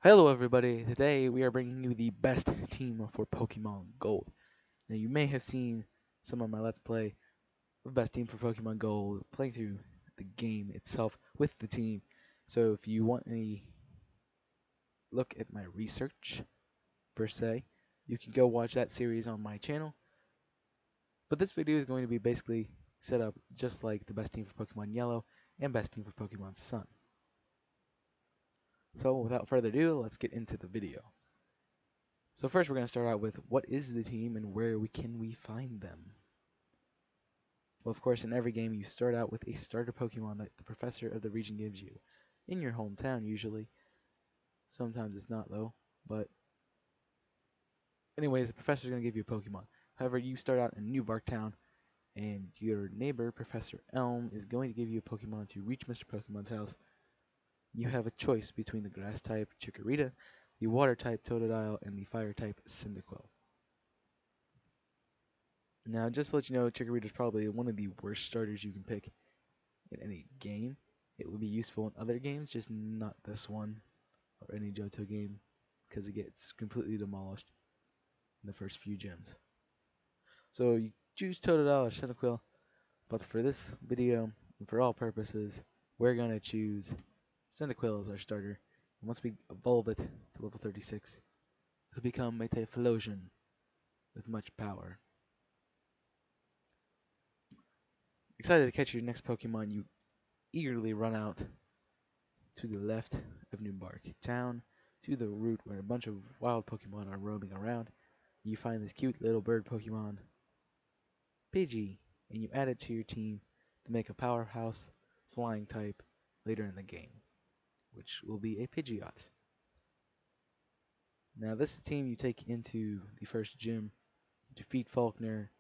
Hello everybody, today we are bringing you the best team for Pokemon Gold. Now you may have seen some of my Let's Play of best team for Pokemon Gold, playing through the game itself with the team. So if you want any look at my research, per se, you can go watch that series on my channel. But this video is going to be basically set up just like the best team for Pokemon Yellow and best team for Pokemon Sun. So without further ado, let's get into the video. So first we're going to start out with what is the team and where can we find them. Well, of course, in every game you start out with a starter Pokemon that the professor of the region gives you. In your hometown, usually. Sometimes it's not, though. But anyways, the professor's going to give you a Pokemon. However, you start out in New Barktown, and your neighbor, Professor Elm, is going to give you a Pokemon to reach Mr. Pokemon's house. You have a choice between the Grass-type Chikorita, the Water-type Totodile, and the Fire-type Cyndaquil. Now, just to let you know, Chikorita is probably one of the worst starters you can pick in any game. It will be useful in other games, just not this one or any Johto game, because it gets completely demolished in the first few gyms. So you choose Totodile or Cyndaquil, but for this video, and for all purposes, we're going to choose Cyndaquil as our starter. And once we evolve it to level 36, it'll become a Typhlosion with much power. Excited to catch your next Pokemon, you eagerly run out to the left of Noonbark Town, to the route where a bunch of wild Pokemon are roaming around. You find this cute little bird Pokemon, Pidgey, and you add it to your team to make a powerhouse flying type later in the game, which will be a Pidgeot. Now this is the team you take into the first gym, defeat Faulkner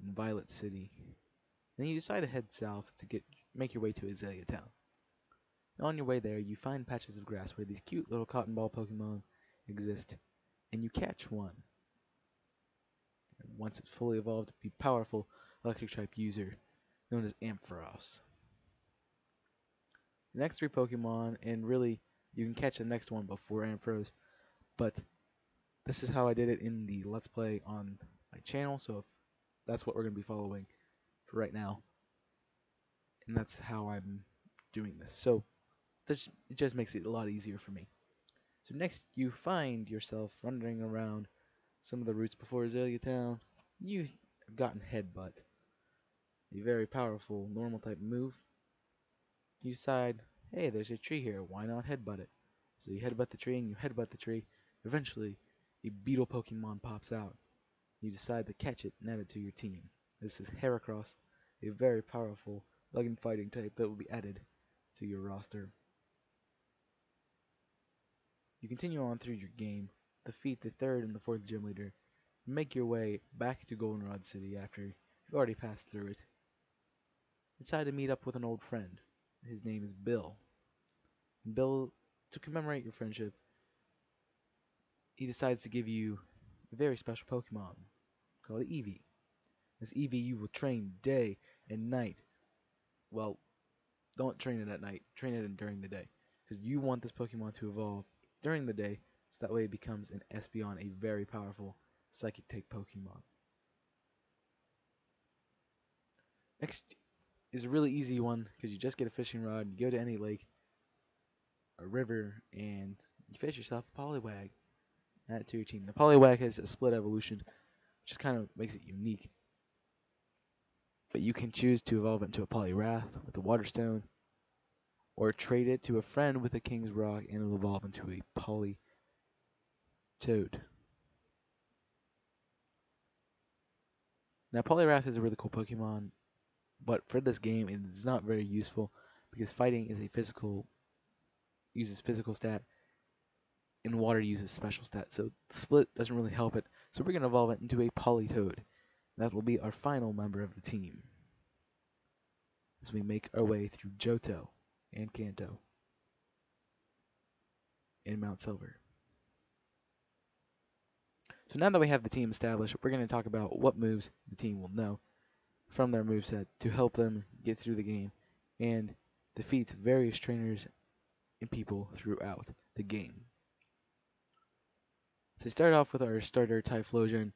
in Violet City. Then you decide to head south to make your way to Azalea Town. On your way there, you find patches of grass where these cute little cotton ball Pokemon exist, and you catch one. And once it's fully evolved, be powerful electric type user known as Ampharos. The next three Pokemon, and really you can catch the next one before Ampharos, but this is how I did it in the Let's Play on my channel, so if that's what we're going to be following for right now, and that's how I'm doing this. So it just makes it a lot easier for me. So next, you find yourself wandering around some of the routes before Azalea Town. You have gotten Headbutt, a very powerful normal type move. You decide, hey, there's a tree here, why not headbutt it? So you headbutt the tree and you headbutt the tree. Eventually, a beetle Pokemon pops out. You decide to catch it and add it to your team. This is Heracross, a very powerful Legend Fighting type that will be added to your roster. You continue on through your game, defeat the third and the fourth gym leader, and make your way back to Goldenrod City after you've already passed through it. Decide to meet up with an old friend. His name is Bill. And Bill, to commemorate your friendship, he decides to give you a very special Pokemon called Eevee. This Eevee you will train day and night. Well, don't train it at night, train it during the day. Because you want this Pokemon to evolve during the day, so that way it becomes an Espeon, a very powerful Psychic type Pokemon. Next is a really easy one, because you just get a fishing rod, you go to any lake, a river, and you fish yourself a Poliwag. Add it to your team. The Poliwag has a split evolution, which just kind of makes it unique. But you can choose to evolve it into a Poliwrath with a Water Stone, or trade it to a friend with a King's Rock and it'll evolve into a Politoed. Now Poliwrath is a really cool Pokemon, but for this game it is not very useful because fighting is a uses physical stat and water uses special stat, so the split doesn't really help it. So we're going to evolve it into a Politoed. That will be our final member of the team as we make our way through Johto and Kanto and Mount Silver. So now that we have the team established, we're going to talk about what moves the team will know from their moveset to help them get through the game and defeat various trainers and people throughout the game. So we start off with our starter Typhlosion.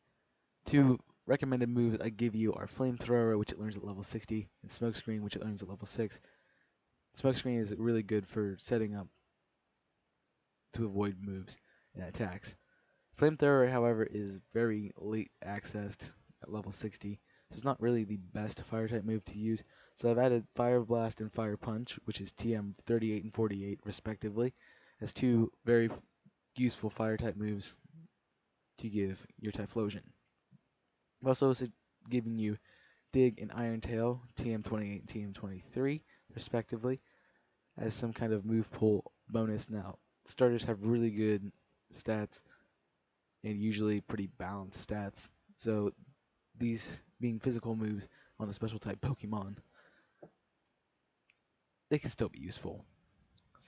Two recommended moves I give you are Flamethrower, which it learns at level 60, and Smokescreen, which it learns at level 6. Smokescreen is really good for setting up to avoid moves and attacks. Flamethrower, however, is very late accessed at level 60, so it's not really the best fire type move to use. So I've added Fire Blast and Fire Punch, which is TM 38 and 48 respectively, as two very useful fire type moves to give your Typhlosion. I've also given you Dig and Iron Tail, TM 28 and TM 23 respectively, as some kind of move pool bonus. Now, starters have really good stats and usually pretty balanced stats, so these being physical moves on a special type Pokemon, they can still be useful.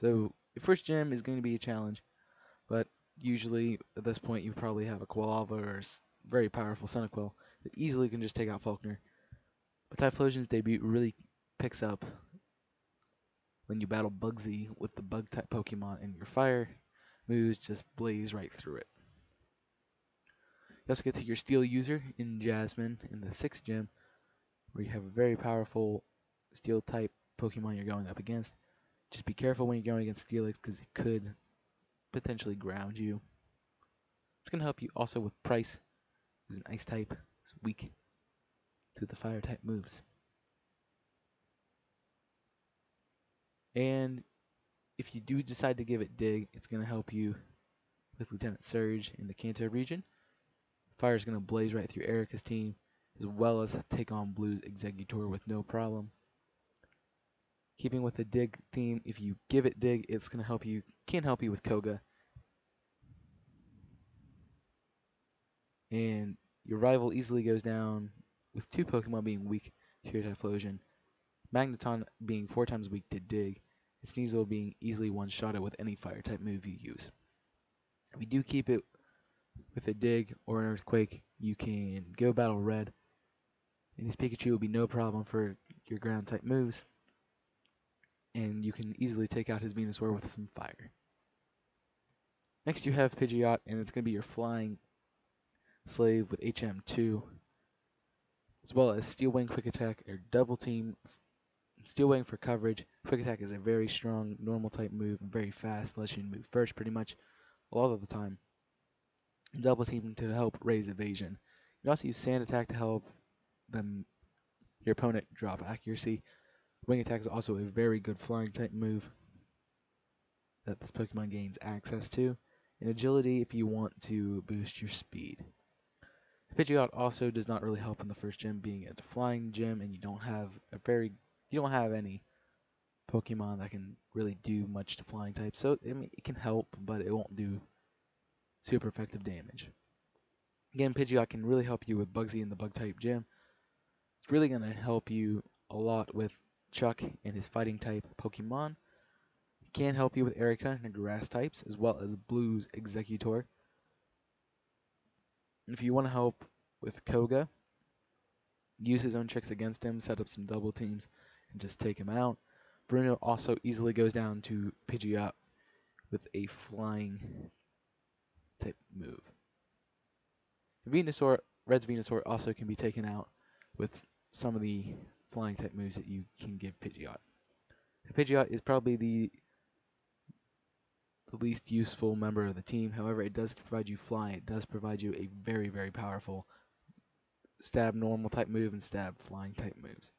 So your first gym is going to be a challenge, but usually at this point you probably have a Quilava or very powerful Cyndaquil that easily can just take out Faulkner. But Typhlosion's debut really picks up when you battle Bugsy with the bug type Pokemon, and your fire moves just blaze right through it. You also get to your Steel user in Jasmine in the 6th gym, where you have a very powerful Steel type Pokemon you're going up against. Just be careful when you're going against Steelix because it could potentially ground you. It's going to help you also with Price, who's an Ice type, who's weak to the Fire type moves. And if you do decide to give it Dig, it's going to help you with Lieutenant Surge in the Kanto region. Fire is going to blaze right through Erica's team, as well as take on Blue's Exeggutor with no problem. Keeping with the Dig theme, if you give it Dig, it's going to can help you with Koga. And your rival easily goes down with two Pokemon being weak to your Typhlosion. Magneton being 4 times weak to Dig, and Sneasel being easily one-shotted with any fire type move you use. If you do keep it with a Dig or an Earthquake, you can go battle Red, and his Pikachu will be no problem for your ground type moves, and you can easily take out his Venusaur with some fire. Next you have Pidgeot, and it's going to be your flying slave with HM2, as well as Steel Wing, Quick Attack, or Double Team. Steel Wing for coverage. Quick Attack is a very strong normal type move and very fast, lets you move first pretty much a lot of the time. Double Team to help raise evasion. You can also use Sand Attack to help your opponent drop accuracy. Wing Attack is also a very good flying type move that this Pokemon gains access to. And Agility if you want to boost your speed. Pidgeot also does not really help in the first gym, being a flying gym, and you don't have any Pokemon that can really do much to flying types. So I mean, it can help, but it won't do super effective damage. Again, Pidgeot can really help you with Bugsy in the bug type gym. It's really going to help you a lot with Chuck and his fighting type Pokemon. It can help you with Erica and her grass types, as well as Blue's Exeggutor. And if you want to help with Koga, use his own tricks against him, set up some double teams, and just take him out. Bruno also easily goes down to Pidgeot with a flying type move. Venusaur, Red's Venusaur also can be taken out with some of the flying type moves that you can give Pidgeot. Pidgeot is probably the least useful member of the team. However, it does provide you flying. It does provide you a very, very powerful stab normal type move and stab flying type moves.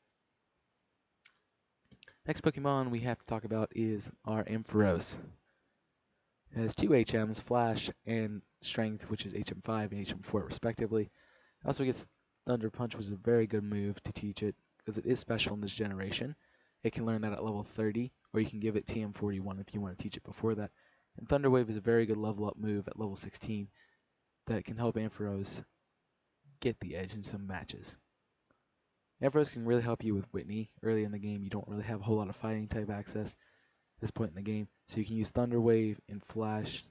Next Pokemon we have to talk about is our Ampharos. It has 2 HMs, Flash and Strength, which is HM5 and HM4 respectively. It also gets Thunder Punch, which is a very good move to teach it, because it is special in this generation. It can learn that at level 30, or you can give it TM41 if you want to teach it before that. And Thunder Wave is a very good level up move at level 16 that can help Ampharos get the edge in some matches. Ampharos can really help you with Whitney. Early in the game, you don't really have a whole lot of fighting type access at this point in the game, so you can use Thunder Wave and Flash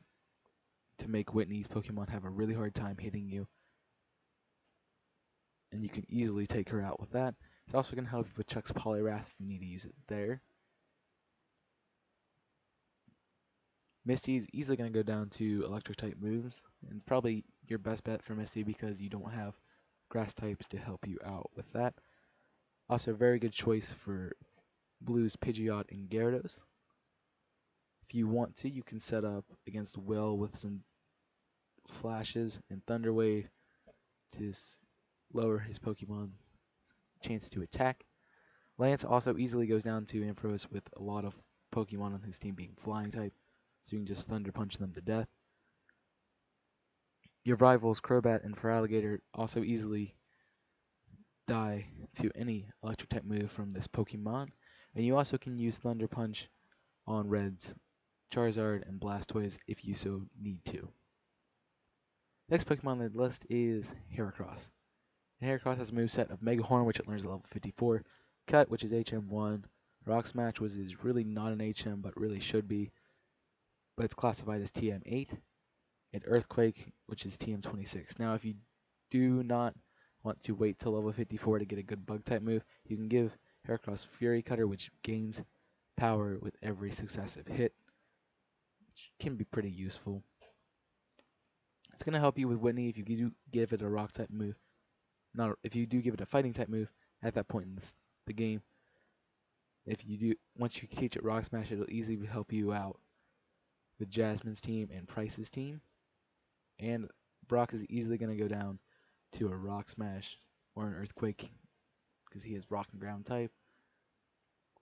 to make Whitney's Pokemon have a really hard time hitting you, and you can easily take her out with that. It's also going to help you with Chuck's Poliwrath if you need to use it there. Misty is easily going to go down to electric type moves, and it's probably your best bet for Misty because you don't have grass types to help you out with that. Also, a very good choice for Blue's Pidgeot and Gyarados. If you want to, you can set up against Will with some flashes and Thunder Wave to lower his Pokemon's chance to attack. Lance also easily goes down to Ampharos with a lot of Pokemon on his team being flying type, so you can just Thunder Punch them to death. Your rivals Crobat and Feraligatr also easily die to any electric type move from this Pokemon, and you also can use Thunder Punch on Red's Charizard and Blastoise if you so need to. Next Pokemon on the list is Heracross. And Heracross has a moveset of Mega Horn, which it learns at level 54, Cut, which is HM1, Rock Smash, which is really not an HM but really should be, but it's classified as TM8, and Earthquake, which is TM26. Now, if you do not want to wait till level 54 to get a good bug type move, you can give Heracross Fury Cutter, which gains power with every successive hit, which can be pretty useful. It's going to help you with Whitney if you do give it a rock type move. Not if you do give it a fighting type move at that point in the game. If you do, once you teach it Rock Smash, it'll easily help you out with Jasmine's team and Price's team. And Brock is easily going to go down to a Rock Smash or an Earthquake because he has Rock and Ground type.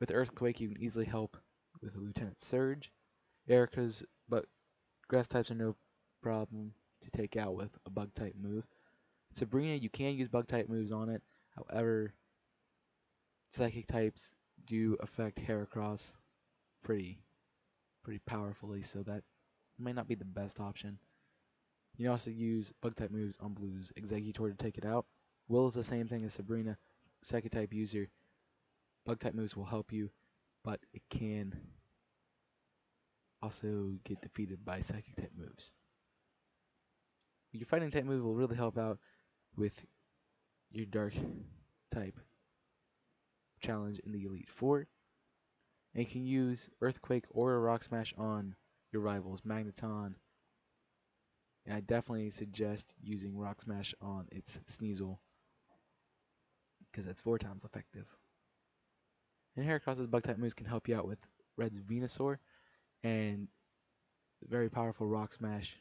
With Earthquake, you can easily help with a Lieutenant Surge. but Grass types are no problem to take out with a Bug type move. Sabrina, you can use Bug type moves on it. However, Psychic types do affect Heracross pretty powerfully, so that might not be the best option. You can also use Bug type moves on Blue's Exeggutor to take it out. Will is the same thing as Sabrina. Psychic type user, Bug type moves will help you, but it can also get defeated by Psychic type moves. Your Fighting type move will really help out with your Dark type challenge in the Elite Four. And you can use Earthquake or a Rock Smash on your rivals, Magneton. And I definitely suggest using Rock Smash on its Sneasel, because it's 4 times effective. And Heracross's Bug type moves can help you out with Red's Venusaur, and very powerful Rock Smash,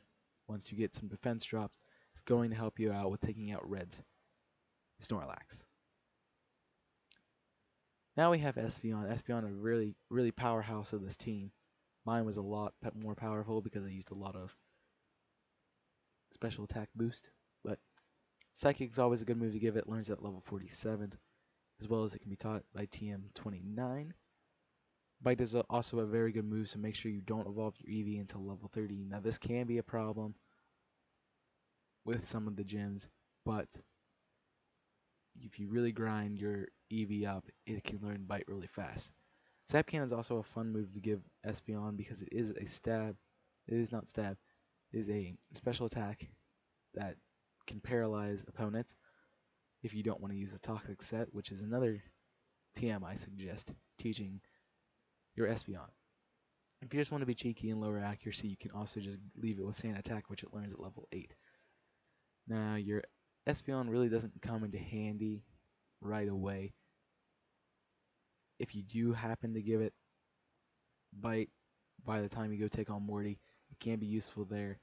once you get some defense drops, is going to help you out with taking out Red's Snorlax. Now we have Espeon. Espeon, a really powerhouse of this team. Mine was a lot more powerful because I used a lot of special attack boost, but Psychic's always a good move to give it. Learns at level 47, as well as it can be taught by TM29. Bite is also a very good move, so make sure you don't evolve your Eevee until level 30. Now this can be a problem with some of the gyms, but if you really grind your Eevee up, it can learn Bite really fast. Stab Cannon is also a fun move to give Espeon because it is a stab. It is not stab. It is a special attack that can paralyze opponents if you don't want to use the Toxic set, which is another TM I suggest teaching your Espeon. If you just want to be cheeky and lower accuracy, you can also just leave it with Sand Attack, which it learns at level 8. Now, your Espeon really doesn't come into handy right away. If you do happen to give it Bite by the time you go take on Morty, it can be useful there.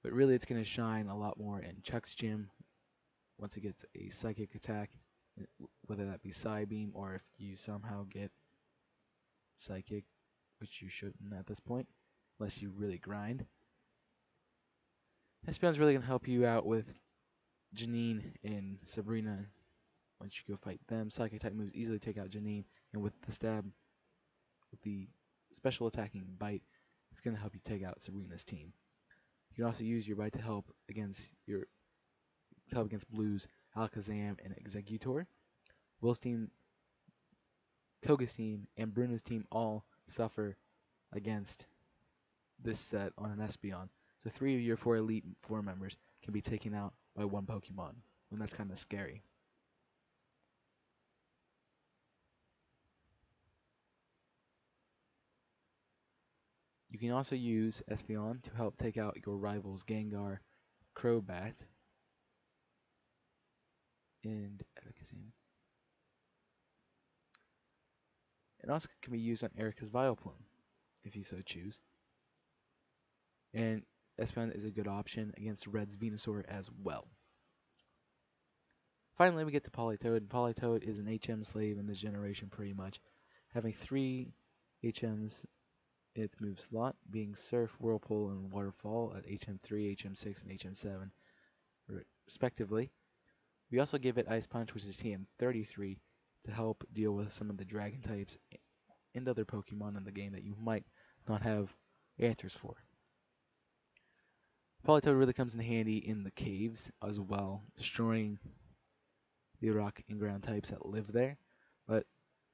But really, it's going to shine a lot more in Chuck's gym once it gets a Psychic attack, whether that be Psybeam or if you somehow get Psychic, which you shouldn't at this point, unless you really grind. Espeon's really going to help you out with Janine and Sabrina. Once you go fight them, Psychic type moves easily take out Janine, and with the stab, with the special attacking Bite, it's going to help you take out Sabrina's team. You can also use your Bite to help against Blue's Alakazam and Exeggutor. Will's team, Koga's team, and Bruno's team all suffer against this set on an Espeon. So 3 of your 4 Elite Four members can be taken out by one Pokemon, and that's kind of scary. You can also use Espeon to help take out your rival's Gengar Crobat and Alakazam. It also can be used on Erica's Vileplume, if you so choose. And Espeon is a good option against Red's Venusaur as well. Finally, we get to Politoed, and Politoed is an HM slave in this generation pretty much, having 3 HMs in its move slot, being Surf, Whirlpool, and Waterfall at HM3, HM6, and HM7 respectively. We also give it Ice Punch, which is TM33, to help deal with some of the Dragon types and other Pokemon in the game that you might not have answers for. Politoed really comes in handy in the caves as well, destroying the rock and ground types that live there. But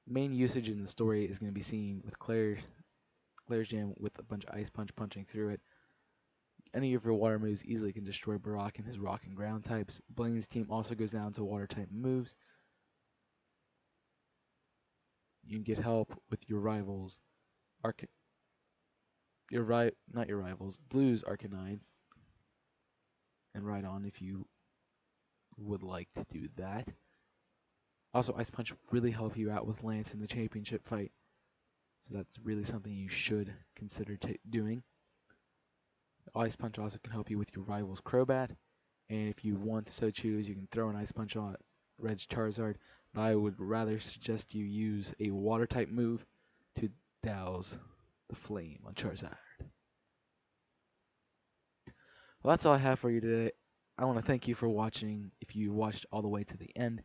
main usage in the story is going to be seen with Claire's Jam with a bunch of Ice Punch punching through it. Any of your water moves easily can destroy Brock and his rock and ground types. Blaine's team also goes down to water type moves. You can get help with your rivals, not your rivals, Blue's Arcanine and Rhydon if you would like to do that. Also, Ice Punch really help you out with Lance in the championship fight, so that's really something you should consider doing. Ice Punch also can help you with your rival's Crobat, and if you want to so choose, you can throw an Ice Punch on Red's Charizard, but I would rather suggest you use a Water type move to douse the flame on Charizard. Well, that's all I have for you today. I want to thank you for watching. If you watched all the way to the end,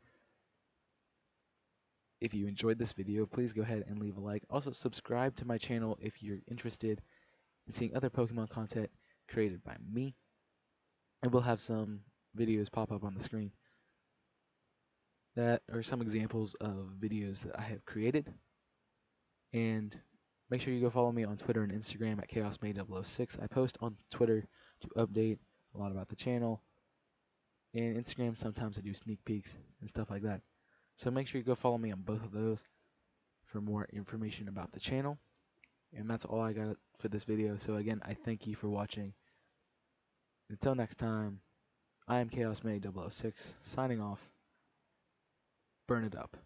if you enjoyed this video, please go ahead and leave a like. Also, subscribe to my channel if you're interested in seeing other Pokemon content created by me. And we'll have some videos pop up on the screen that are some examples of videos that I have created. And make sure you go follow me on Twitter and Instagram at ChaosMade006. I post on Twitter to update a lot about the channel. And Instagram, sometimes I do sneak peeks and stuff like that. So make sure you go follow me on both of those for more information about the channel. And that's all I got for this video. So again, I thank you for watching. Until next time, I am ChaosMade006, signing off. Burn it up.